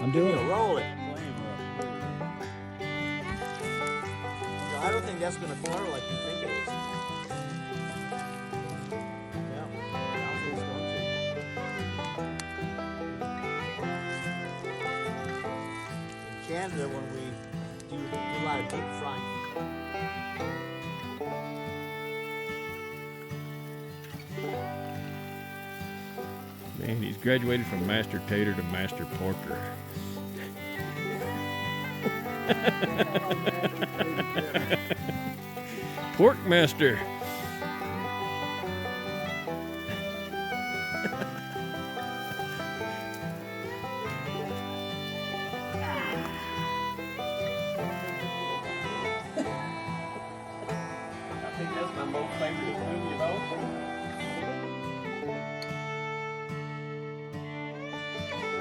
I'm doing it. Roll it. I don't think that's going to flutter like you think it is. Yeah, that's what it's going to. In Canada, when we do a lot of deep frying. Man, he's graduated from Master Tater to Master Porker. Pork Master. I think that's my most favorite movie of all.